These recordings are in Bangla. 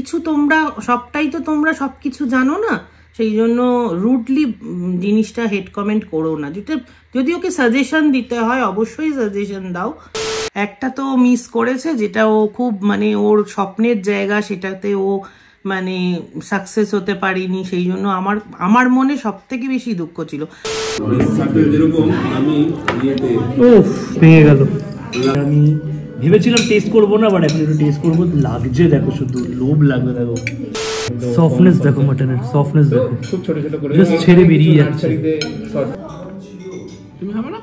কিছু তোমরা সবটাই তো তোমরা সবকিছু জানো না, সেই জন্য রুডলি জিনিসটা হেড কমেন্ট করো না। যেটা যদি ওকে সাজেশন দিতে হয় অবশ্যই সাজেশন দাও। একটা তো মিস করেছে, যেটা ও খুব মানে ওর স্বপ্নের জায়গা, সেটাতে ও মানে সাকসেস হতে পারিনি, সেই জন্য আমার মনে সব থেকে বেশি দুঃখ ছিল। ভেঙে গেল। আমি ভেবেছিলাম টেস্ট করবো না, বাট এখন একটু টেস্ট করবো। লাগছে দেখো, শুধু লোভ লাগবে। দেখো সফটনেস, দেখো মাটনের সফটনেস দেখো, খুব ছোট ছোট করে জাস্ট ছেড়ে বেরিয়ে যাচ্ছে। তুমি খাবে না?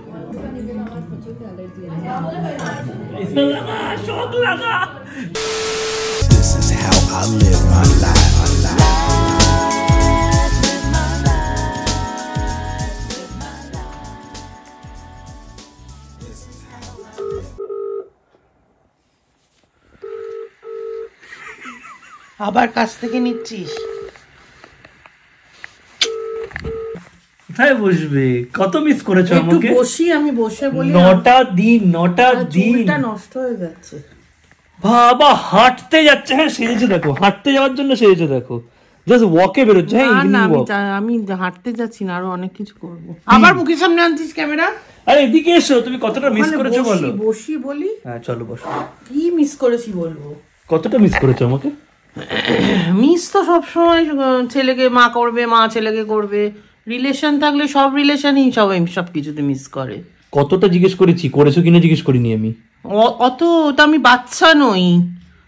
শক লাগা। This is how I live my life. আবার কাছ থেকে নিচ্ছিস? কোথায় বসবে? কত মিস করেছো আমাকে? বসি, আমি বসে বলি 9টা দিন চুলটা নষ্ট হয়ে যাচ্ছে। বাবা হাঁটতে যাচ্ছে। হ্যাঁ সেজেছে দেখো, হাঁটতে যাওয়ার জন্য সেজেছে দেখো, জাস্ট ওয়াকে বেরোচ্ছে। হ্যাঁ আমি হাঁটতে যাচ্ছি না, আরো অনেক কিছু করবো। আবার মুখের সামনে আনছিস ক্যামেরা? আরে এদিকে এসো, তুমি কতটা মিস করেছো বলো। বসি বলি। হ্যাঁ চলো বসো। কি মিস করেছি বলবো? কতটা মিস করেছো আমাকে? মিস তো সবসময় ছেলেকে মা করবে, মা ছেলেকে করবে। রিলেশন থাকলে সব রিলেশনই সব কিছুতে মিস করে। কতটা জিজ্ঞেস করেছি, করেছো কিনা জিজ্ঞেস করিনি আমি। অত তো আমি বাচ্চা নই,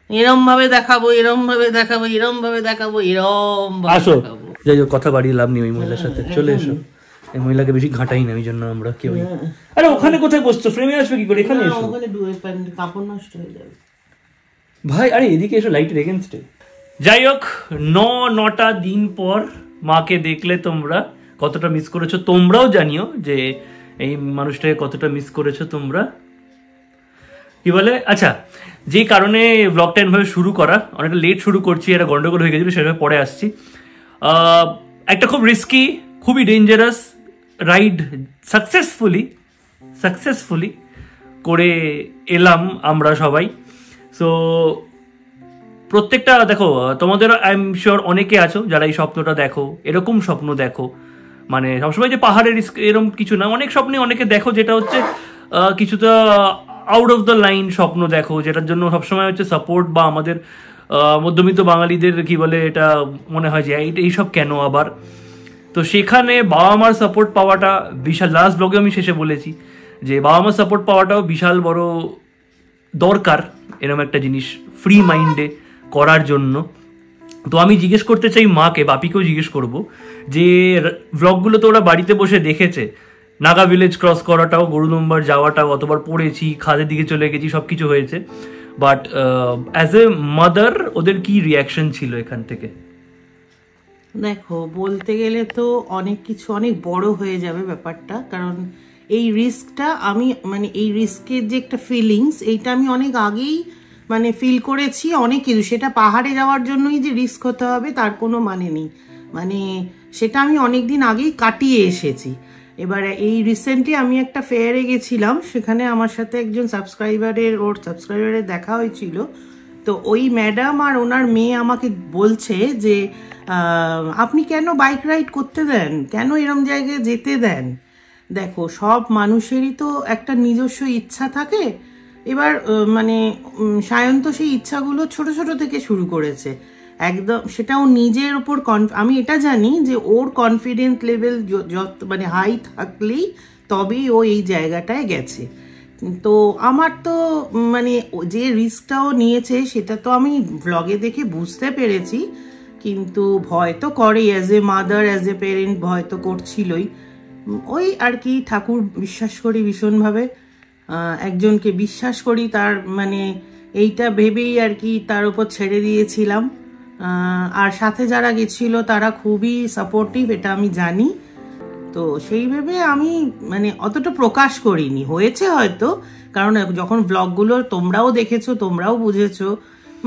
এরম ভাবে দেখাবো, এরম ভাবে দেখাবো, এরম ভাবে দেখাবো, এরম আসো। যাই হোক, কথা বাড়িয়ে লাভ নেই ওই মহিলার সাথে। চলে এসো। এই মহিলাকে বেশি ঘাটাই না, ওই জন্য আমরা কেউ। আরে ওখানে কোথায় বসছো? ফ্রেমে আসবে কি করে? এখানে এসো। ওখানে কাপড় নষ্ট হয়ে যাবে ভাই। আরে এদিকে এসো, লাইটের এগেনস্টে। যাই হোক, 9টা দিন পর মাকে দেখলে তোমরা কতটা মিস করেছো। তোমরাও জানিও যে এই মানুষটাকে কতটা মিস করেছো তোমরা। কি বলে, আচ্ছা, যে কারণে ব্লগটা এভাবে শুরু করা, অনেকটা লেট শুরু করছি, এটা গন্ডগোল হয়ে গেছিলো, সেভাবে পরে আসছি। একটা খুব রিস্কি, খুবই ডেঞ্জারাস রাইড সাকসেসফুলি করে এলাম আমরা সবাই। সো প্রত্যেকটা দেখো, তোমাদের আই এম শিওর অনেকে আছো যারা এই স্বপ্নটা দেখো, এরকম স্বপ্ন দেখো। মানে সবসময় যে পাহাড়ের এরকম কিছু না, অনেক স্বপ্নে অনেকে দেখো যেটা হচ্ছে কিছুটা আউট অফ দ্য লাইন স্বপ্ন দেখো, যেটার জন্য সবসময় হচ্ছে সাপোর্ট বা আমাদের মধ্যবিত্ত বাঙালিদের কি বলে এটা মনে হয় যে এইসব কেন আবার। তো সেখানে বাবা মার সাপোর্ট পাওয়াটা বিশাল। লাস্ট ব্লগে আমি শেষে বলেছি যে বাবা মার সাপোর্ট পাওয়াটাও বিশাল বড় দরকার এরকম একটা জিনিস ফ্রি মাইন্ডে করার জন্য। তো আমি জিজ্ঞেস করতে চাই মাকে, বাপিকেও জিজ্ঞেস করব যে ব্লগগুলো তো ওরা বাড়িতে বসে দেখেছে, নাগা ভিলেজ ক্রস করাটাও, গরুদম্বার যাওয়াটাও, অতবার পড়েছি, খাদের দিকে চলে গেছি, সব কিছু হয়েছে। বাট অ্যাজ এ মাদার ওদের কি রিয়াকশন ছিল এখান থেকে? দেখো, বলতে গেলে তো অনেক কিছু, অনেক বড় হয়ে যাবে ব্যাপারটা। কারণ এই রিস্কটা আমি মানে এই রিস্কের যে একটা ফিলিংস, এইটা আমি অনেক আগেই মানে ফিল করেছি অনেক কিছু। সেটা পাহাড়ে যাওয়ার জন্যই যে রিস্ক হতে হবে তার কোনো মানে নেই, মানে সেটা আমি অনেক দিন আগেই কাটিয়ে এসেছি। এবারে এই রিসেন্টলি আমি একটা ফেয়ারে গেছিলাম, সেখানে আমার সাথে একজন সাবস্ক্রাইবারের দেখা হয়েছিল। তো ওই ম্যাডাম আর ওনার মেয়ে আমাকে বলছে যে আপনি কেন বাইক রাইড করতে দেন, কেন এরম জায়গায় যেতে দেন। দেখো, সব মানুষেরই তো একটা নিজস্ব ইচ্ছা থাকে। এবার মানে সায়ন্ত সেই ইচ্ছাগুলো ছোট ছোট থেকে শুরু করেছে একদম। সেটাও নিজের ওপর আমি এটা জানি যে ওর কনফিডেন্স লেভেল যত মানে হাই থাকলেই তবেই ও এই জায়গাটায় গেছে। তো আমার তো মানে যে রিস্কটাও নিয়েছে সেটা তো আমি ভ্লগে দেখে বুঝতে পেরেছি, কিন্তু ভয় তো করে, as a mother, as a parent ভয় তো করছিলই। ওই আর কি, ঠাকুর বিশ্বাস করি ভীষণভাবে, একজনকে বিশ্বাস করি, তার মানে এইটা ভেবেই আর কি তার উপর ছেড়ে দিয়েছিলাম। আর সাথে যারা গেছিল তারা খুবই সাপোর্টিভ, এটা আমি জানি। তো সেই ভেবে আমি মানে অতটা প্রকাশ করিনি, হয়েছে হয়তো, কারণ যখন ব্লগগুলো তোমরাও দেখেছো, তোমরাও বুঝেছো,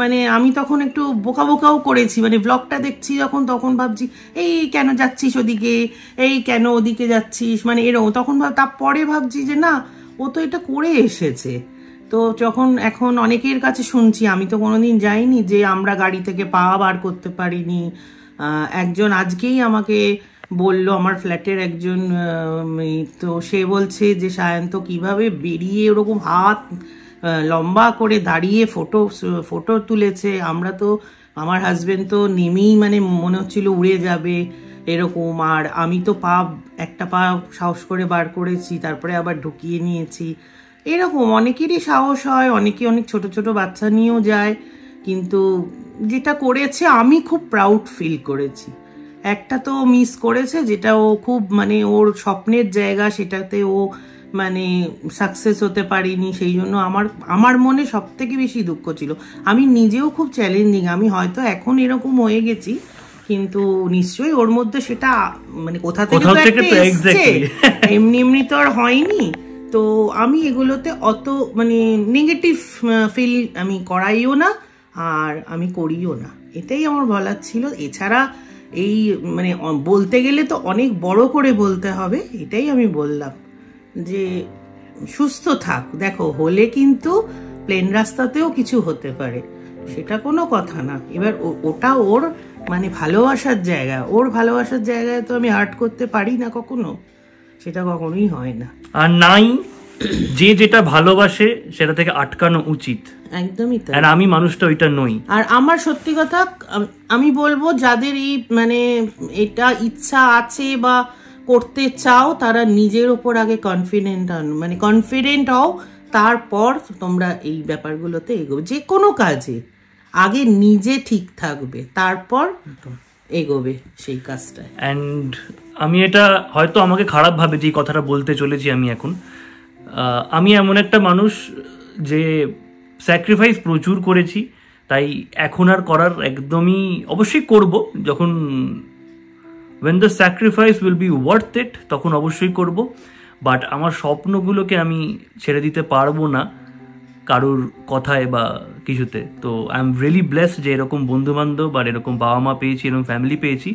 মানে আমি তখন একটু বোকাও করেছি। মানে ব্লগটা দেখছি যখন, তখন ভাবছি এই কেন যাচ্ছিস ওদিকে, এই কেন ওদিকে যাচ্ছিস, মানে এরকম। তখন তারপরে ভাবছি যে না, ও তো এটা করে এসেছে, তো যখন এখন অনেকের কাছে শুনছি, আমি তো কোনোদিন যাইনি, যে আমরা গাড়ি থেকে পা বার করতে পারিনি। একজন আজকেই আমাকে বলল, আমার ফ্ল্যাটের একজন, তো সে বলছে যে সায়ন্ত কিভাবে বেরিয়ে ওরকম হাত লম্বা করে দাঁড়িয়ে ফটো তুলেছে। আমরা তো, আমার হাজবেন্ড তো নেমেই মানে মনে হচ্ছিল উড়ে যাবে এরকম, আর আমি তো একটা পা সাহস করে বার করেছি, তারপরে আবার ঢুকিয়ে নিয়েছি। এরকম অনেকেরই সাহস হয়, অনেকে অনেক ছোট ছোট বাচ্চা নিয়েও যায়, কিন্তু যেটা করেছে আমি খুব প্রাউড ফিল করেছি। একটা তো মিস করেছে, যেটা ও খুব মানে ওর স্বপ্নের জায়গা, সেটাতে ও মানে সাকসেস হতে পারিনি, সেই জন্য আমার মনে সব থেকে বেশি দুঃখ ছিল। আমি নিজেও খুব চ্যালেঞ্জিং, আমি হয়তো এখন এরকম হয়ে গেছি, কিন্তু নিশ্চয়ই ওর মধ্যে সেটা মানে কোথা থেকে এসছে, এমনি এমনি তো আর হয়নি। তো আমি এগুলোতে অত মানে নেগেটিভ ফিল আমি করাইও না, আর আমি করিও না, এটাই আমার বলার ছিল। এছাড়া এই মানে বলতে গেলে তো অনেক বড় করে বলতে হবে, এটাই আমি বললাম যে সুস্থ থাক। দেখো, হলে কিন্তু প্লেন রাস্তাতেও কিছু হতে পারে, সেটা কোনো কথা না। এবার ওটা ওর মানে ভালোবাসার জায়গা, ওর ভালোবাসার জায়গায় তো আমি হার্ট করতে পারি না কখনো, সেটা কখনোই হয় না। আর নাই যে যেটা ভালোবাসে সেটা থেকে আটকানো উচিত, একদমই তাই। আর আমি মানুষটা ওইটা নই। আর আমার সত্যি কথা আমি বলবো, যাদের এই মানে এটা ইচ্ছা আছে বা করতে চাও, তারা নিজের ওপর আগে কনফিডেন্ট হও, তারপর তোমরা এই ব্যাপারগুলোতে এগোবে। যে কোনো কাজে আগে নিজে ঠিক থাকবে, তারপর এগোবে সেই কাজটায়। অ্যান্ড আমি এটা হয়তো আমাকে খারাপ ভাবে যে কথাটা বলতে চলেছি আমি এখন, আমি এমন একটা মানুষ যে স্যাক্রিফাইস প্রচুর করেছি, তাই এখন আর করার একদমই অবশ্যই করব, যখন when the sacrifice will be worth it তখন অবশ্যই করব। বাট আমার স্বপ্নগুলোকে আমি ছেড়ে দিতে পারবো না কারোর কথায় বা কিছুতে। তো আই এম রিয়েলি ব্লেসড যে এরকম বন্ধুবান্ধব আর এরকম বাবা মা পেয়েছি, এরকম ফ্যামিলি পেয়েছি।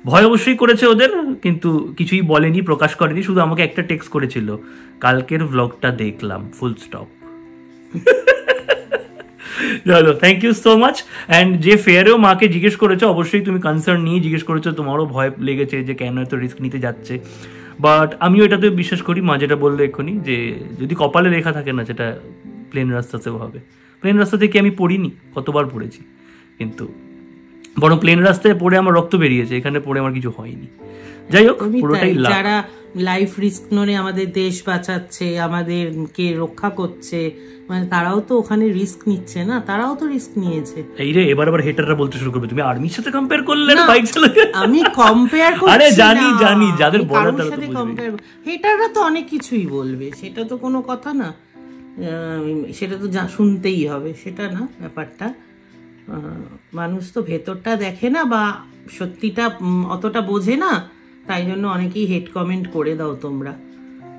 ভয় অবশ্যই করেছে ওদের, কিন্তু কিছুই বলেনি, প্রকাশ করেনি, শুধু আমাকে একটা টেক্সট করেছিল, কালকের ব্লগটা দেখলাম, ফুল স্টপ। চলো, thank you so much. And যে ফেয়ারেও মাকে জিজ্ঞেস করেছো, অবশ্যই তুমি কনসার্ন নিয়ে জিজ্ঞেস করেছো, তোমারও ভয় লেগেছে যে কেন এত রিস্ক নিতে যাচ্ছে। বাট আমিও এটাতে বিশ্বাস করি, মা যেটা বললো এক্ষুনি, যে যদি কপালে লেখা থাকে না, সেটা প্লেন রাস্তাতেও হবে। প্লেন রাস্তা থেকে আমি পড়িনি, কতবার পড়েছি, কিন্তু বরং প্লেন রাস্তায় পড়ে আমার রক্ত বেরিয়েছে, এখানে পড়ে আমার কিছু হয়নি। যাই হোক, পুরোটাই লাভ। যারা লাইফ রিস্ক নড়ে আমাদের দেশ বাঁচাচ্ছে, আমাদেরকে রক্ষা করছে, মানে তারাও তো ওখানে রিস্ক নিচ্ছে না, তারাও তো রিস্ক নিয়েছে। এই রে, এবার হেটাররা বলতে শুরু করবে, তুমি আর্মির সাথে কম্পেয়ার করলে না বাইক চালাতে। আমি কম্পেয়ার করছি, আরে জানি যাদের বড় তারা তো কম্পেয়ার, হেটাররা তো অনেক কিছুই বলবে, সেটা তো কোনো কথা না, সেটা তো শুনতেই হবে, সেটা না ব্যাপারটা। মানুষ তো ভেতরটা দেখে না, বা সত্যিটা অতটা বোঝে না, তাই জন্য অনেকেই হেড কমেন্ট করে দাও তোমরা,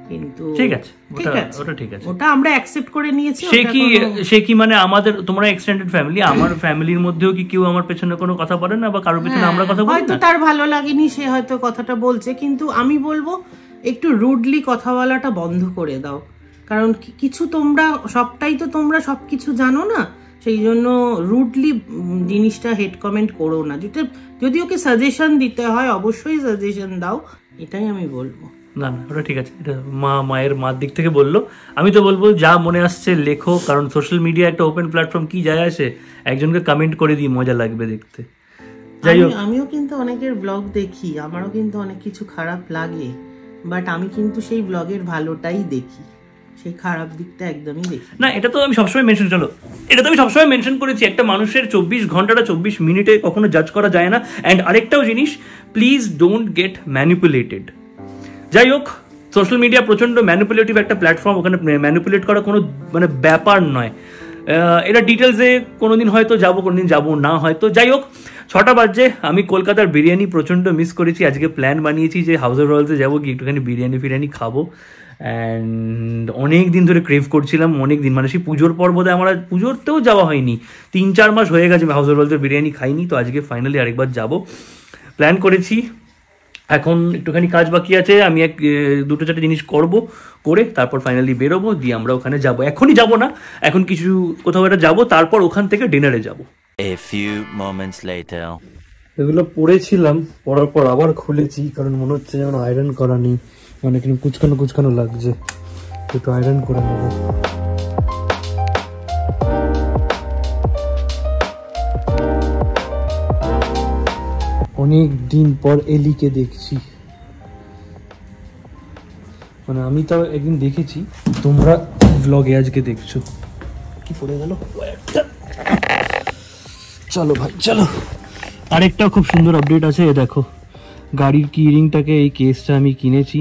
কিন্তু ঠিক আছে, ওটা ঠিক আছে, ওটা আমরা অ্যাকসেপ্ট করে নিয়েছি। সে কি মানে আমাদের, তোমরা এক্সটেন্ডেড ফ্যামিলি, আমার ফ্যামিলির মধ্যেও কি কেউ আমার পেছনে কোনো কথা বলে না, বা কারোর পেছনে আমরা কথা বলি না? হয়তো তার ভালো লাগেনি, সে হয়তো কথাটা বলছে, কিন্তু আমি বলবো একটু রুডলি কথা বলাটা বন্ধ করে দাও, কারণ কিছু তোমরা সবটাই তো তোমরা সবকিছু জানো না, সেই জন্য রুডলি জিনিসটা হেড কমেন্ট করো না। যদি ওকে সাজেশন দিতে হয় অবশ্যই সাজেশন দাও, এটাই আমি বলবো। না ওটা ঠিক আছে, এটা মায়ের দিক থেকে বললো। আমি তো বলবো যা মনে আসছে লেখো, কারণ সোশ্যাল মিডিয়া একটা ওপেন প্ল্যাটফর্ম, কি যায় আসে, একজনকে কমেন্ট করে দিই, মজা লাগবে দেখতে। যাই হোক, আমিও কিন্তু অনেকের ব্লগ দেখি, আমারও কিন্তু অনেক কিছু খারাপ লাগে, বাট আমি কিন্তু সেই ব্লগের ভালোটাই দেখি, সেই খারাপ দিকটা একদমই দেখি না। এটা তো আমি সবসময় মেনশন করেছি, একটা মানুষের 24 ঘন্টাটা 24 মিনিটে কখনো জাজ করা যায় না। অ্যান্ড আরেকটাও জিনিস, প্লিজ ডোন্ট গেট ম্যানিপুলেটেড। যাই হোক, সোশ্যাল মিডিয়া প্রচন্ড ম্যানিপুলেটিভ একটা প্ল্যাটফর্ম, ওখানে ম্যানিপুলেট করা কোনো মানে ব্যাপার নয়। এটা ডিটেলসে কোনোদিন হয়তো যাবো, কোনোদিন যাবো না হয়তো। যাই হোক, 6টা বাজে, আমি কলকাতার বিরিয়ানি প্রচণ্ড মিস করেছি। আজকে প্ল্যান বানিয়েছি যে হাউস অফ রয়্যালসে যাবো, গিয়ে একটুখানি বিরিয়ানি খাবো। অ্যান্ড অনেক দিন ধরে ক্রেভ করছিলাম, অনেক দিন মানে সেই পুজোর পর বোধহয় আমার পুজোরতেও যাওয়া হয়নি, 3-4 মাস হয়ে গেছে হাউস অফ রয়্যালসের বিরিয়ানি খাইনি। তো আজকে ফাইনালি আরেকবার যাবো প্ল্যান করেছি। এখন একটুখানি কাজ বাকি আছে, আমি দুটো চারটে জিনিস করে তারপর ফাইনালি বেরোবো, দিয়ে আমরা ওখানে যাব। এখনই যাব না, এখন কিছু কোথাও একটা যাবো, তারপর ওখান থেকে ডিনারে যাব। A few moments later. এগুলো পরেছিলাম, পরার পর আবার খুলেছি, কারণ মনে হচ্ছে যেন আয়রন করা নেই, মানে কিন্তু কুচকানো লাগছে, একটু আয়রন করে নেব। অনেক দিন পর এলিকে দেখছি, মানে আমি তো একদিন দেখেছি, তোমরা ব্লগে আজকে দেখছো। কি পড়ে গেল, চলো ভাই চলো। আরেকটা খুব সুন্দর আপডেট আছে, দেখো গাড়ির কি রিংটাকে, এই কেসটা আমি কিনেছি,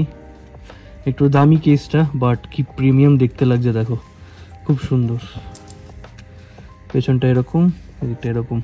একটু দামি কেসটা, বাট কি প্রিমিয়াম দেখতে লাগছে, দেখো খুব সুন্দর। পেছনটা এরকম, এটা এরকম।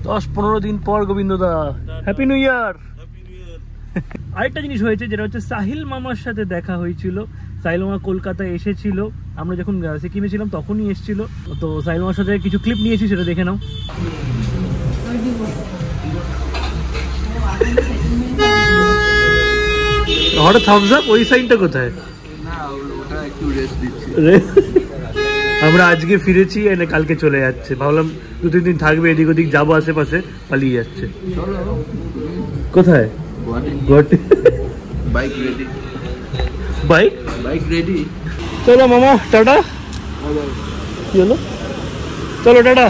10-15 দিন পর গোবিন্দদা, হ্যাপি নিউ ইয়ার। আরেকটা জিনিস হয়েছে, যেটা হচ্ছে সাহিল মামার সাথে দেখা হয়েছিল। সাহিল মামা কলকাতায় এসেছিল, আমরা যখন সিকিমে ছিলাম তখনই এসেছিল। তো সাহিল মামার সাথে কিছু ক্লিপ নিয়েছি, সেটা দেখে নাও। হঠাৎ থামস আপ, ওই সাইনটা কোথায়? আমরা আজকে ফিরেছি, এনে কালকে চলে যাচ্ছে। ভাবলাম 2-3 দিন থাকবে, এদিক ওদিক যাবো, আশেপাশে পালিয়ে যাচ্ছে। কোথায়? Guwahati. Bike ready? Bike ready. চলো মামা, টাটা। কি হলো? চলো টাটা।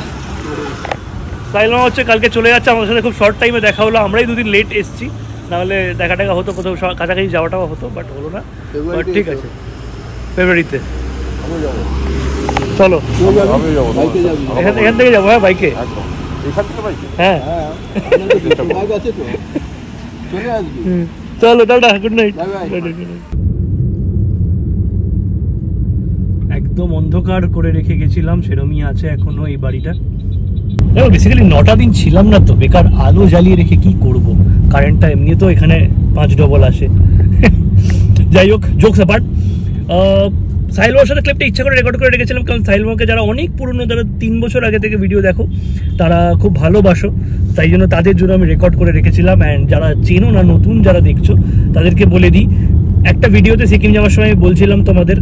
সাহিল মামা হচ্ছে কালকে চলে যাচ্ছে, আমাদের সাথে খুব শর্ট টাইমে দেখা হলো। আমরাই 2 দিন লেট এসছি, নাহলে দেখা টাকা হতো, কোথাও কাছাকাছি যাওয়াটাও হতো, বাট হলো না। বাট ঠিক আছে, ফেব্রুয়ারিতে চলো। এখান থেকে যাবো। হ্যাঁ বাইকে। হ্যাঁ চলো টাটা, গুড নাইট। একদম অন্ধকার করে রেখে গেছিলাম, সেরকমই আছে এখনো এই বাড়িটা। দেখো বেসিক্যালি 9টা দিন ছিলাম না তো, বেকার আলো জ্বালিয়ে রেখে কি করব, কারেন্টটা এমনি তো এখানে 5 ডবল আসে। যাই হোক, জোকস অ্যাপার্ট, সাহিল মামার সাথে ক্লিপটা ইচ্ছা করে রেকর্ড করে রেখেছিলাম, কারণ সাহিল মামাকে যারা অনেক পুরনো, যারা 3 বছর আগে থেকে ভিডিও দেখো, তারা খুব ভালোবাসো, তাই জন্য তাদের জন্য আমি রেকর্ড করে রেখেছিলাম। অ্যান্ড যারা চেনো না, নতুন যারা দেখছো, তাদেরকে বলে দিই, একটা ভিডিওতে সিকিম যাওয়ার সময় আমি বলছিলাম তোমাদের,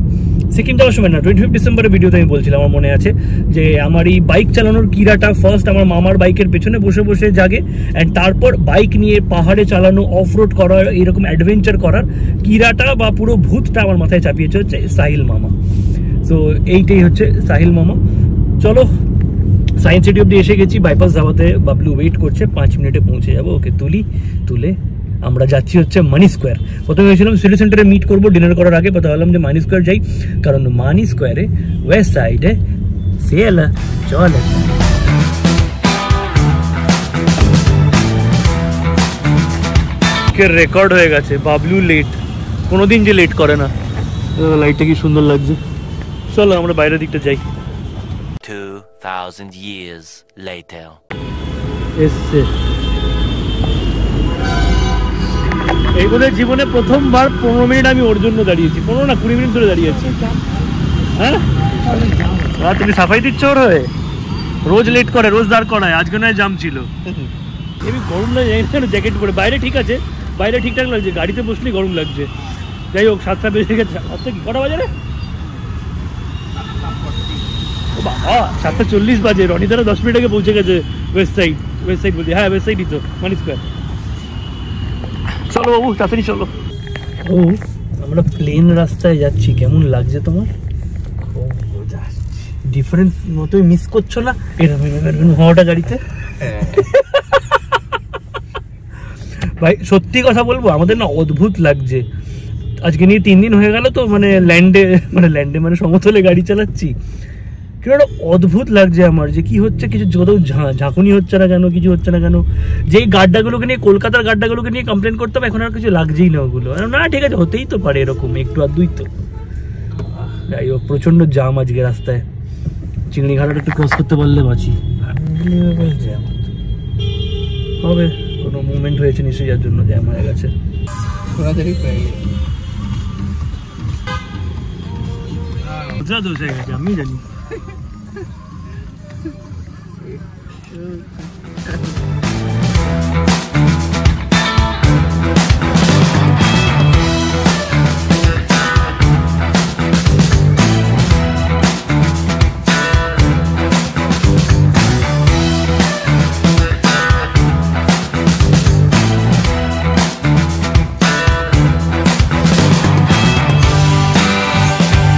সিকিম যাওয়ার সময় না, 25 ডিসেম্বরের ভিডিওতে আমি বলছিলাম, আমার মনে আছে, যে আমার এই বাইক চালানোর কিরাটা ফার্স্ট আমার মামার বাইকের পেছনে বসে বসে জাগে, অ্যান্ড তারপর বাইক নিয়ে পাহাড়ে চালানো, অফ রোড করার, এইরকম অ্যাডভেঞ্চার করার কিরাটা বা পুরো ভূতটা আমার মাথায় চাপিয়েছে হচ্ছে সাহিল মামা। তো এইটাই হচ্ছে সাহিল মামা। চলো, সায়েন্স সিটি অব্দি এসে গেছি, বাইপাস ধাবাতে বাবলু ওয়েট করছে, 5 মিনিটে পৌঁছে যাবো। ওকে তুলে আমরা যাচ্ছি হচ্ছে মানি স্কোয়ার। প্রথমে ভেবেছিলাম সিটি সেন্টারে মিট করবো ডিনার করার আগে, কথা বললাম যে মানি স্কোয়ার যাই, কারণ মানি স্কোয়ারে ওয়েস্ট সাইডে সেল চলে। রেকর্ড হয়ে গেছে, বাবলু লেট, কোনোদিন যে লেট করে না। লাইটটা কি সুন্দর লাগছে। চলো আমরা বাইরের দিকটা যাই। 2000 years later. এসছে এই বোধহয় জীবনে প্রথমবার 15 মিনিট আমি ওর জন্য দাঁড়িয়েছি, 15 না 20 মিনিট ধরে দাঁড়িয়েছি। হ্যাঁ, তুমি সাফাই দিচ্ছ ওর হয়ে? রোজ লেট করে, রোজ দাঁড় করায়, আজকে নয় জাম ছিল। এমনি গরম লাগে কেন, জ্যাকেট পরে বাইরে ঠিক আছে, বাইরে ঠিকঠাক লাগছে, গাড়িতে বসলেই গরম লাগছে। যাই হোক, 7টা বেজে গেছে। আচ্ছা কি কটা বাজে রে? ও বাবা, 7:40 বাজে। রনিদারা 10 মিনিট আগে পৌঁছে গেছে ওয়েস্ট সাইড বলছি। হ্যাঁ ওয়েস্ট সাইডই তো, মানি স্কোয়ার। চলো বাবু, তাড়াতাড়ি চলো। ও আমরা প্লেন রাস্তায় যাচ্ছি, কেমন লাগছে তোমার? ডিফারেন্স মতোই মিস করছো না এরকম হওয়াটা গাড়িতে? ভাই সত্যি কথা বলবো, আমাদের না অদ্ভুত লাগছে। আজকে নিয়ে 3 দিন হয়ে গেল তো, মানে ল্যান্ডে মানে সমতলে গাড়ি চালাচ্ছি, কিন্তু একটা অদ্ভুত লাগছে আমার, যে কি হচ্ছে, কিছু কোথাও ঝাঁকুনি হচ্ছে না কেন, কিছু হচ্ছে না কেন। যেই গাড্ডাগুলোকে নিয়ে, কলকাতার গাড্ডাগুলোকে নিয়ে কমপ্লেন করতাম, এখন আর কিছু লাগছেই না ওগুলো। না ঠিক আছে, হতেই তো পারে এরকম, একটু আর দুই তো। যাই হোক প্রচন্ড জাম আজকে রাস্তায়, চিংড়ি ঘাটাটা একটু ক্রস করতে পারলে বাঁচি। জ্যাম হবে, কোনো মুভমেন্ট হয়েছে নিশ্চয়ই, যার জন্য জ্যাম হয়ে গেছে। দোষ হয়ে গেছে আমি জানি।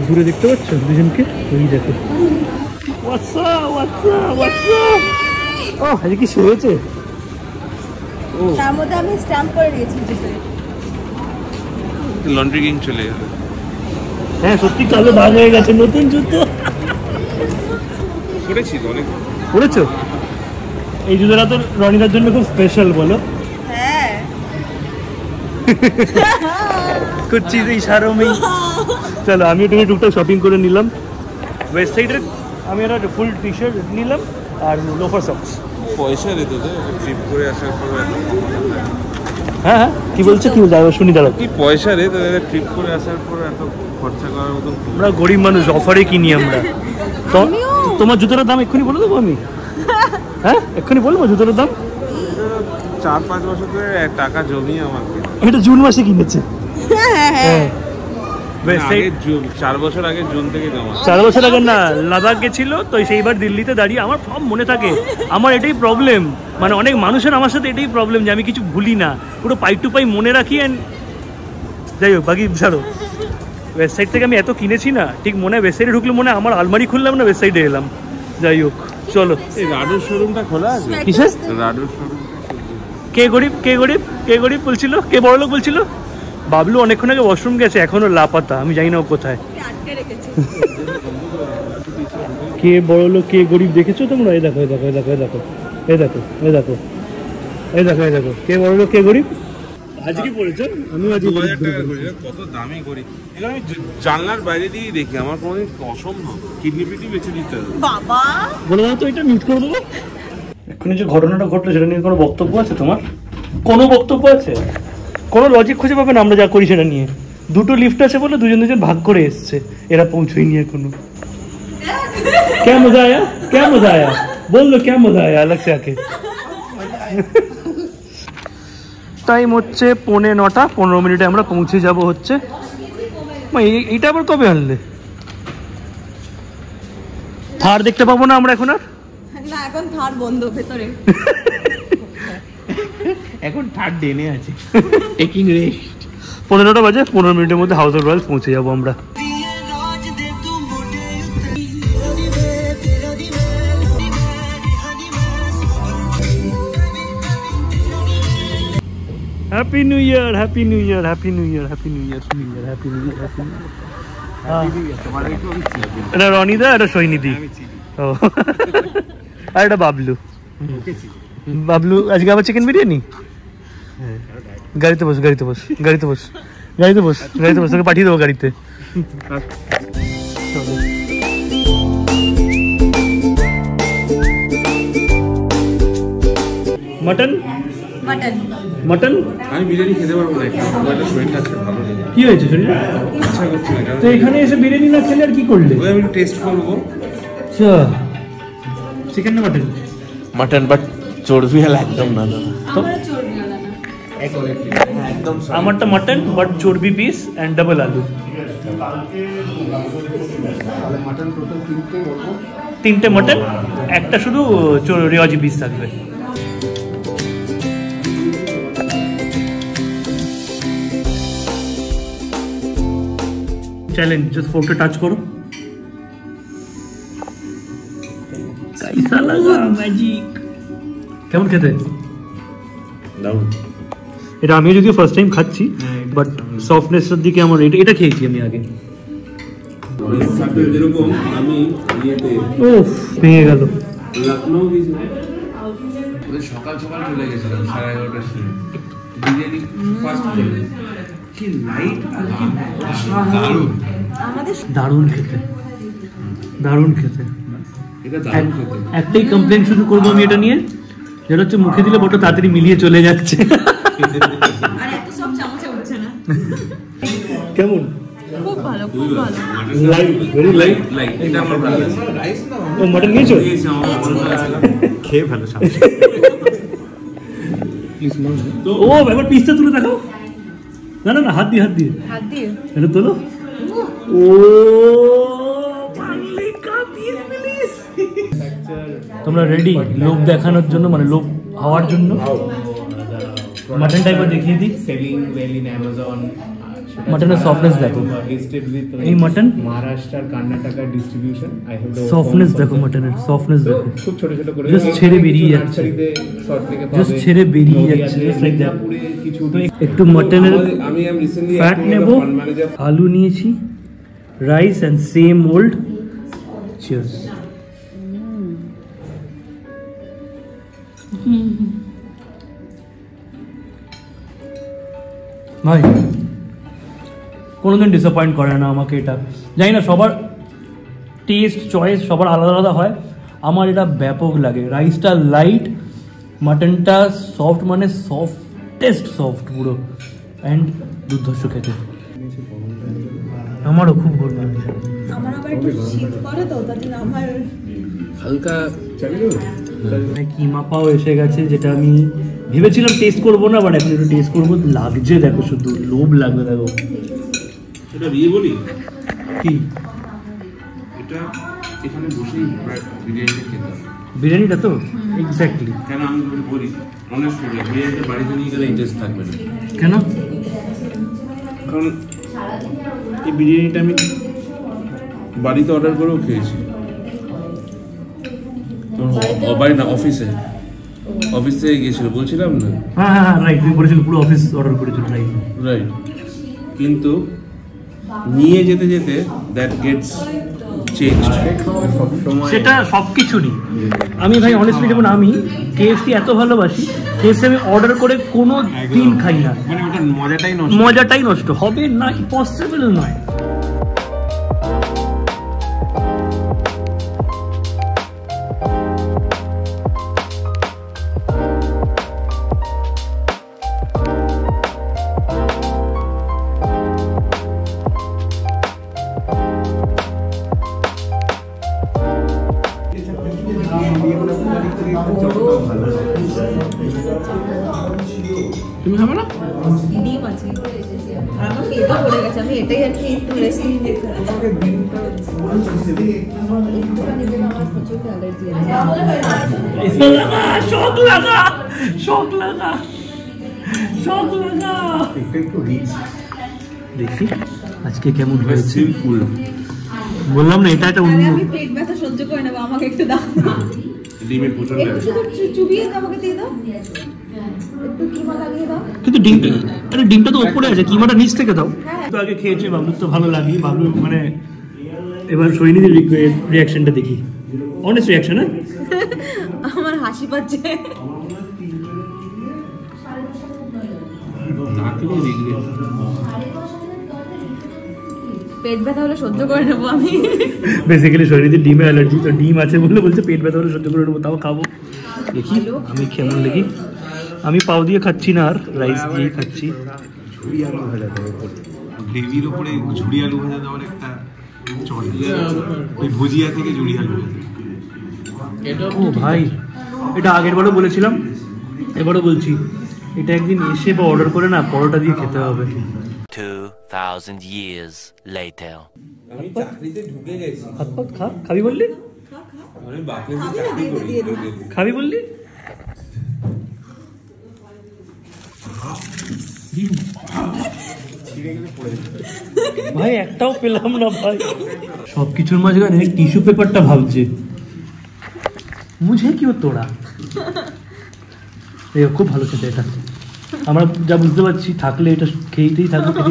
দূরে দেখতে পাচ্ছ দুজনকে, ওই দেখো। আজকে কি শুয়েছে? তার মধ্যে আমি স্ট্যাম্প করে দিয়েছি জুতোয়। লন্ড্রি কিং চলে যাবে। হ্যাঁ সত্যি কালো দাগ হয়ে গেছে, নতুন জুতো পরেছি অনেক। পরেছো? এই জুতোটা তো রনিদার জন্য খুব স্পেশাল, বলো। হ্যাঁ कुछ चीज़ें इशारों में। চলো আমি একটু টুকটাক শপিং করে নিলাম। ওয়েস্ট সাইডের আমি একটা ফুল টি শার্ট নিলাম আর লোফার সক্স। পয়সা রে তোদের ট্রিপ করে আসার পর। হ্যাঁ হ্যাঁ কি বলছো, কি বলছো শুনি দাঁড়াও। কি পয়সা রে তোদের ট্রিপ করে আসার পর এত খরচা করার মতো? আমরা গরিব মানুষ, অফারে কিনি আমরা। তো তোমার জুতোটার দাম এক্ষুনি বলে দেবো আমি? হ্যাঁ এক্ষুনি বলবো জুতোটার দাম? 4-5 বছর ধরে টাকা জমিয়ে আমাকে। এটা জুন মাসে কিনেছে। হ্যাঁ 4 বছর আগে জুন থেকে জমা। 4 বছর আগে না, লাদাখ গেছিল তো সেইবার দিল্লিতে দাঁড়িয়ে আমার সব মনে থাকে। আমার এটাই প্রবলেম, মানে অনেক মানুষের আমার সাথে এটাই প্রবলেম যে আমি কিছু ভুলি না, পুরো পাই টু পাই মনে রাখি। অ্যান্ড যাই হোক বাকি ছাড়ো, ওয়েবসাইট থেকে আমি এত কিনেছি না, ঠিক মনে হয় ওয়েবসাইটে ঢুকলে মনে হয় আমার আলমারি খুললাম না ওয়েবসাইটে এলাম। যাই হোক চলো। এই রাডুর শোরুমটা খোলা আছে? কিসের রাডুর শোরুম? কে গরিব কে গরিব কে গরিব বলছিল, কে বড় লোক বলছিল? বাবলু অনেকক্ষণ আগে ওয়াশরুম গেছে, এখনো লাপাতা, আমি জানি না ও কোথায়। কে বড় লোক কে গরিব দেখেছো তোমরা? এই দেখো এই দেখো এই দেখো এই দেখো এই দেখো এই দেখো এই দেখো এই দেখো কে বড় লোক কে গরিব। আজকে পড়েছো? আমি আজকে 2000 টাকা করে কত দামি করি। এগুলো আমি জানলার বাইরে দিয়েই দেখি, আমার কোনোদিন অসম্ভব কিডনি পিটি বেঁচে দিতে হবে। বাবা বলে দাও তো, এটা মিট করে দেবো। এক্ষুনি যে ঘটনাটা ঘটলো সেটা নিয়ে কোনো বক্তব্য আছে তোমার? কোনো বক্তব্য আছে? কোনো লজিক খুঁজে পাবে না আমরা যা করি সেটা নিয়ে। দুটো লিফট আছে বলে দুজন দুজন ভাগ করে এসছে, এরা পৌঁছয়নি এখনো। क्या मजा आया, क्या मजा आया, बोल दो क्या मजा आया अलग से आके। টাইম হচ্ছে 9:45, 15 মিনিটে আমরা পৌঁছে যাব হচ্ছে। এইটা আবার কবে আনলে? থার দেখতে পাবো না আমরা এখন আর? না এখন থার বন্ধ ভেতরে। এখন থার্ড ডেনে আছে, টেকিং রেস্ট। 15টা বাজে, 15 মিনিটের মধ্যে হাউস অফ রয়্যালস পৌঁছে যাবো আমরা। Happy new year, happy new year, happy new year, happy new year, new year, happy new year, happy new year. এটা রনিদা, এটা সৈনিধি, ও আর এটা বাবলু। বাবলু আজকে আবার চিকেন বিরিয়ানি। গাড়িতে বস, গাড়িতে বস, গাড়িতে বস, গাড়িতে বস, গাড়িতে বস, তোকে পাঠিয়ে দেবো গাড়িতে। মটন মাটন মটন আমি বিরিয়ানি খেতে পারবো না, একটা শরীরটা আছে ভালো নেই। কি হয়েছে শরীরে? ইচ্ছা করছে না। তো এখানে এসে বিরিয়ানি না খেলে আর কি করলে? ওই আমি টেস্ট করবো। আচ্ছা চিকেন না মটন? মটন বাট চর্বি হলে একদম না দাদা। আমরা চর্বি ওলা না। একদম আমারটা মটন বাট চর্বি পিস অ্যান্ড ডাবল আলু। তিনটে মটন, একটা শুধু রেওয়াজি পিস থাকবে। চ্যালেঞ্জ, জাস্ট ফোরটা টাচ করো। कैसा लगा मैजिक? কেমন খেতে? দারুণ। এটা আমি যদিও ফার্স্ট টাইম খাচ্ছি, বাট সফটনেসের দিকে আমার এটা খেয়েছি আমি আগে। যেরকম আমি উফ ভেঙে গেল। লখনৌ সকাল সকাল চলে গেছিলাম 11:30টার সময়, বিরিয়ানি ফার্স্ট কি লাইট আর কি দারুণ। আমাদের দারুণ খেতে, দারুণ খেতে। এটা দারুণ খেতে। একটাই কমপ্লেন শুধু করবো আমি এটা নিয়ে, যেটা হচ্ছে মুখে দিলে বড় তাড়াতাড়ি মিলিয়ে চলে যাচ্ছে। আর এত সব চামচে উঠছে না। কেমন? খুব ভালো, খুব ভালো। Light, very light. লাইক এটা আমার ভালো লাগে। ও মাটন নিয়েছো? খেয়ে ভালো সামনে। তো ও এবার পিসটা তুলে দেখাও। না না না, হাত দিয়ে হাত দিয়ে হাত দিয়ে এটা তোলো। ও তোমরা রেডি লোভ দেখানোর জন্য, মানে লোভ হওয়ার জন্য? মাটন টাইপের দেখিয়ে দিই। Selling well in Amazon. মাটনের সফটনেস দেখো, Listed with এই mutton Maharashtra, Karnataka distribution. I have the softness দেখো, মাটনের সফটনেস দেখো, খুব ছোট ছোট করে জাস্ট ছেড়ে বেরিয়ে যাচ্ছে, জাস্ট ছেড়ে বেরিয়ে যাচ্ছে, জাস্ট লাইক দ্যাট। কিছু একটু মাটনের আমি রিসেন্টলি ফ্যাট নেব, আলু নিয়েছি, rice and same old. Cheers. ভাই কোনোদিন ডিসঅ্যাপয়েন্ট করে না আমাকে এটা, জানি না সবার টেস্ট চয়েস সবার আলাদা আলাদা হয়, আমার এটা ব্যাপক লাগে। রাইসটা লাইট, মাটনটা সফট, মানে সফটেস্ট সফট পুরো, অ্যান্ড দুর্ধর্ষ খেতে। আমারও খুব ভালো লাগে। আমার আবার একটু শীত করে তো, তার জন্য আমার হালকা কিমা পাও এসে গেছে, যেটা আমি ভেবেছিলাম টেস্ট করবো না, বাট এখন একটু টেস্ট করবো। লাগছে দেখো, শুধু লোভ লাগবে দেখো। এটা বিয়ে বলি কি এটা এখানে বসেই বিরিয়ানিটা খেতে হবে। বিরিয়ানিটা তো এক্স্যাক্টলি। কেন আমি বলি অনেক সময় বিরিয়ানিটা বাড়িতে নিয়ে গেলে ইন্টারেস্ট থাকবে না। কেন? কারণ এই বিরিয়ানিটা আমি বাড়িতে অর্ডার করেও খেয়েছি। বাড়ি না, অফিসে গিয়েছিল বলছিলাম না? হ্যাঁ হ্যাঁ রাইট, তুমি বলেছিল পুরো অফিস অর্ডার করেছিল, রাইট রাইট। কিন্তু নিয়ে যেতে যেতে দ্যাট গেটস চেঞ্জড। সেটা সব কিছুরই। আমি ভাই অনেস্টলি যেমন আমি KFC এত ভালোবাসি, KFC আমি অর্ডার করে কোনো দিন খাই না, মানে ওটা মজাটাই নষ্ট হবে না, পসিবল নয়। তুমি খাবে না? ডিম আছে, আমার পেটও ভরে গেছে। আমি এটাই আর কি একটু রেস্ট নিয়ে দেখতে আমার প্রচুর অ্যালার্জি আছে। শখ লাগা। দেখি আজকে কেমন হয়েছে। সিম্পল বললাম না এটা একটা অন্য। আমি পেট ব্যথা সহ্য করে নেবো, আমাকে একটু দাও। ডিমের প্রচন্ড একটু শুধু চুবিয়ে দাও, আমাকে দিয়ে দাও, একটু কিমা লাগিয়ে দাও। কিন্তু ডিমটা তো উপরে আছে, কিমাটা নিচ থেকে দাও। তো আগে খেয়েছে, বাবলুর তো ভালো লাগে। বাবলু মানে এবার সৈনিধির রিয়াকশনটা দেখি, অনেস্ট রিয়াকশন। হ্যাঁ আমার হাসি পাচ্ছে। পেট ব্যথা হলে সহ্য করে নেবো আমি। বেসিক্যালি সৈনিধির ডিমে অ্যালার্জি, তো ডিম আছে বলে বলছে পেট ব্যথা হলে সহ্য করে নেবো, তাও খাবো। দেখি আমি কেমন দেখি। আমি পাও দিয়ে খাচ্ছি না, আর রাইস দিয়েই খাচ্ছি। ঝুড়ি আলু ভাজা দেবে, গ্রেভির ওপরে ঝুড়ি আলু ভাজা দেওয়ার একটা চল, ওই ভুজিয়া থেকে ঝুড়ি আলু ভাজা। ও ভাই, এটা আগের বারও বলেছিলাম, এবারও বলছি, এটা একদিন এসে বা অর্ডার করে না পরোটা দিয়ে খেতে হবে। 2000 years later. আমি চাকরিতে ঢুকে গেছি। হাত পাত খা, খাবি বললি? আমি বাকলেতে চাকরি করি। খাবি বললি? ভাই একটাও পেলাম না ভাই। সবকিছুর মাঝখানে টিস্যু পেপারটা ভাবছে মুঝে কিউ তোড়া। খুব ভালো খেতে এটা, আমরা যা বুঝতে পারছি। থাকলে এটা খেতেই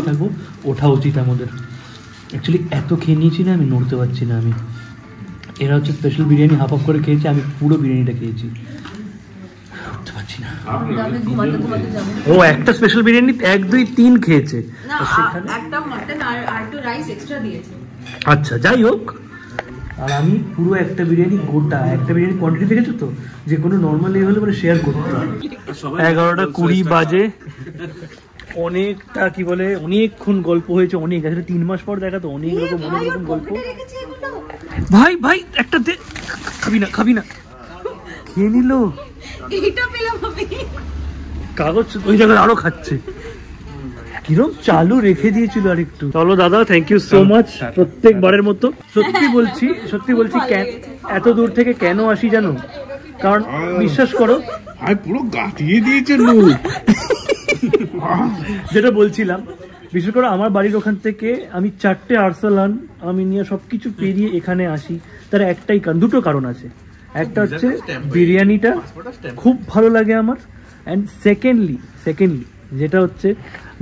থাকবো। ওঠা উচিত আমাদের। অ্যাকচুয়ালি এত খেয়ে নিয়েছি না, আমি নড়তে পারছি না। আমি এরা হচ্ছে স্পেশাল বিরিয়ানি হাফ অফ করে খেয়েছি, আমি পুরো বিরিয়ানিটা খেয়েছি, উঠতে পারছি না। ও একটা স্পেশাল বিরিয়ানি 1 2 3 খেয়েছে, না একটা মাটন আর একটু রাইস এক্সট্রা দিয়েছে। আচ্ছা যাই হোক, আর আমি পুরো একটা বিরিয়ানি গোটা, একটা বিরিয়ানি কোয়ান্টিটি দেখেছো তো, যে কোনো নর্মাল হলে মানে শেয়ার করতে হয়। 11:20 বাজে, অনেকটা কি বলে অনেকক্ষণ গল্প হয়েছে, অনেক আসলে 3 মাস পর দেখা তো অনেক রকম গল্প। ভাই ভাই একটা দে, খাবি না খেয়ে নিল, কাগজ ওই জায়গায় আরো খাচ্ছে, কিরম চালু রেখে দিয়েছিল আর একটু। চলো দাদা, থ্যাংক ইউ সো মাচ প্রত্যেকবারের মতো। সত্যি বলছি এত দূর থেকে কেন আসি জানো? কারণ বিশ্বাস করো, আর পুরো গাটিয়ে দিয়েছে যেটা বলছিলাম, বিশেষ করে আমার বাড়ির ওখান থেকে আমি 4টে আর্সালান আমি নিয়ে সবকিছু পেরিয়ে এখানে আসি, তার একটাই কারণ, দুটো কারণ আছে। একটা হচ্ছে বিরিয়ানিটা খুব ভালো লাগে আমার, অ্যান্ড সেকেন্ডলি যেটা হচ্ছে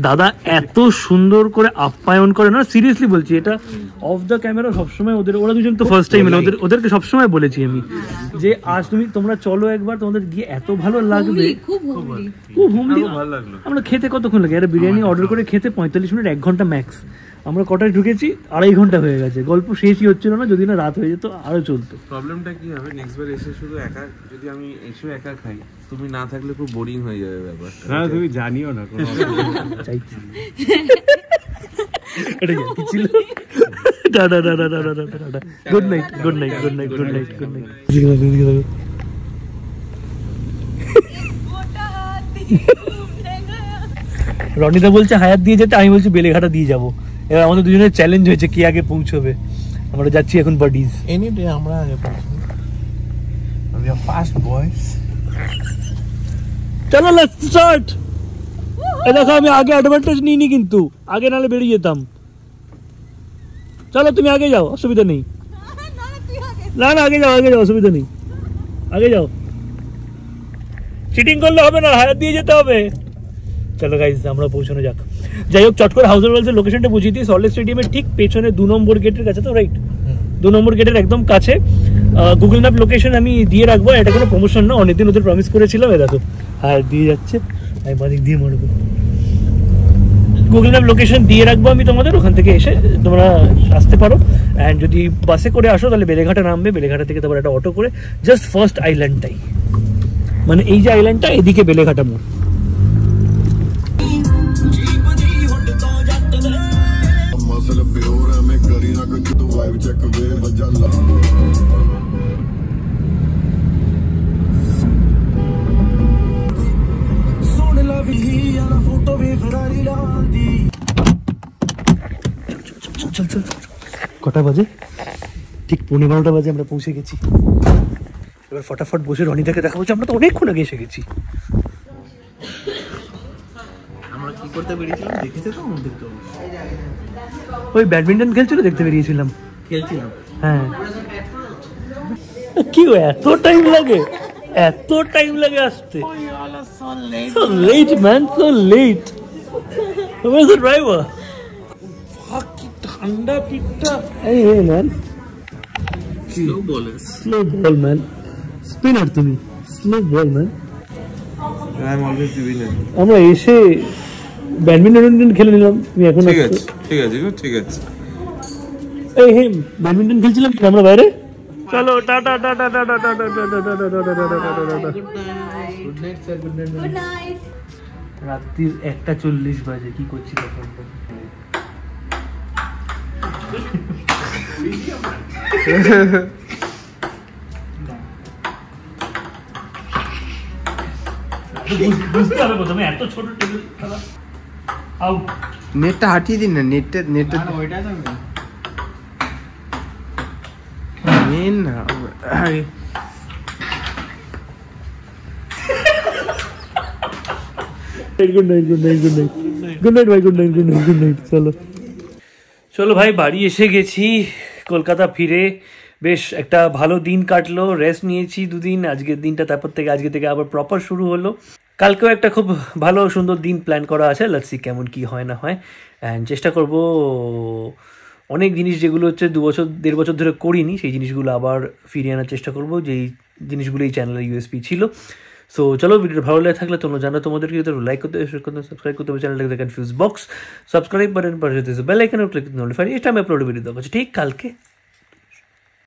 দাদা এত সুন্দর করে আপ্যায়ন করে না, সিরিয়াসলি বলছি, এটা অফ দ্য ক্যামেরা সবসময় ওরা দুজন তো ফার্স্ট টাইম এলো, ওদেরকে সবসময় বলেছি আমি যে আজ তোমরা চলো একবার, তোমাদের গিয়ে এত ভালো লাগবে, খুব হোমলি ভালো লাগলো। আমরা খেতে কতক্ষণ লাগে, একটা বিরিয়ানি অর্ডার করে খেতে 45 মিনিট 1 ঘন্টা ম্যাক্স, আমরা কটায় ঢুকেছি 2.5 ঘন্টা হয়ে গেছে, গল্প শেষই হচ্ছিল না, যদি না রাত হয়ে যেত আরো চলতো। প্রবলেমটা কি হবে, নেক্সট বার এসে শুধু একা, যদি আমি এসে একা খাই, তুমি না থাকলে খুব বোরিং হয়ে যাবে ব্যাপারটা। না তুমি জানিও না কোনো চাইছি এটা কি ছিল। Good night. রনিদা বলছে হায়াত দিয়ে যেতে, আমি বলছি বেলেঘাটা দিয়ে যাবো। এবার আমাদের দুজনের চ্যালেঞ্জ হয়েছে কে আগে পৌঁছবে। আমরা যাচ্ছি এখন বাডিজ। এনি ডে আমরা আগে পৌঁছবো, উই আর ফাস্ট বয়স। চলো লেটস স্টার্ট। এই দেখো আমি আগে অ্যাডভান্টেজ নিইনি, কিন্তু আগে নালে বেরিয়ে যেতাম। চলো তুমি আগে যাও, অসুবিধা নেই। না আগে যাও, অসুবিধা নেই, আগে যাও। চিটিং করলে হবে না, হায়াত দিয়ে যেতে হবে। চলো গাইজ আমরা পৌঁছানো যাক। যাই হোক, চট করে হাউস অফ ওয়েলসের লোকেশনটা বুঝিয়ে দিই। সল্টলেক স্টেডিয়ামের ঠিক পেছনে 2 নম্বর গেটের কাছে, তো রাইট 2 নম্বর গেটের একদম কাছে। গুগল ম্যাপ লোকেশন আমি দিয়ে রাখবো, এটা কোনো প্রমোশন না, অনেকদিন ওদের প্রমিস করেছিলাম। এ দেখো হায়াত দিয়ে যাচ্ছে, আমি বাদিক দিয়ে মারবো। গুগল ম্যাপ লোকেশন দিয়ে রাখবো আমি তোমাদের, ওখান থেকে এসে তোমরা আসতে পারো। অ্যান্ড যদি বাসে করে আসো তাহলে বেলেঘাটা নামবে, বেলেঘাটা থেকে তারপর একটা অটো করে জাস্ট ফার্স্ট আইল্যান্ডটাই, মানে এই যে আইল্যান্ডটা, এদিকে বেলেঘাটা মোড়। চল কটা বাজে? ঠিক 12:15 বাজে আমরা পৌঁছে গেছি। এবার ফটাফট বসে রনিদাকে দেখা বলছে, আমরা তো অনেকক্ষণ আগে এসে গেছি। আমরা কি করতে বেরিয়েছিলাম দেখেছো তো? ওই ব্যাডমিন্টন খেলছিল, দেখতে বেরিয়েছিলাম। হ্যাঁ, কি এত টাইম লাগে আসতে? So late man, so late. Where's the driver? ঠান্ডা পিঠটা। Hey man, slow ball man, spinner তুমি, slow ball man. I am always the winner. আমরা এসে ব্যাডমিন্টন খেলে নিলাম, তুমি এখন ঠিক আছে। এই হেম, ব্যাডমিন্টন খেলছিলাম আমরা বাইরে। চলো tata. Good night sir, good night. রাত্রির 1:40 বাজে, কি করছি তখন? বুঝতে হবে প্রথমে, এত ছোট টেবিল খেলা। আউট। নেটটা হাটিয়ে দিন না, নেটটা ওইটা তো মেন না। Good night. চলো ভাই, বাড়ি এসে গেছি কলকাতা ফিরে। বেশ একটা ভালো দিন কাটলো, রেস্ট নিয়েছি 2 দিন। আজকের দিনটা তারপর থেকে আজকে থেকে আবার প্রপার শুরু হলো। কালকেও একটা খুব ভালো সুন্দর দিন প্ল্যান করা আছে, লেটস সি কেমন কি হয় না হয়। অ্যান্ড চেষ্টা করব অনেক জিনিস যেগুলো হচ্ছে 2-1.5 বছর ধরে করিনি, সেই জিনিসগুলো আবার ফিরিয়ে আনার চেষ্টা করব, যেই জিনিসগুলো এই চ্যানেলের ইউএসপি ছিল। সো চলো, ভিডিও ভালো লাগে থাকলে তোমরা জানো তোমাদের কি লাইক করতে, শেয়ার করতে, সাবস্ক্রাইব করতে হবে চ্যানেলটাকে, কনফিউজ বক্স সাবস্ক্রাইব বাটন পাশে বেল আইকন ক্লিক করতে নোটিফাই, এটা আমি আপলোড ভিডিও দেবো ঠিক কালকে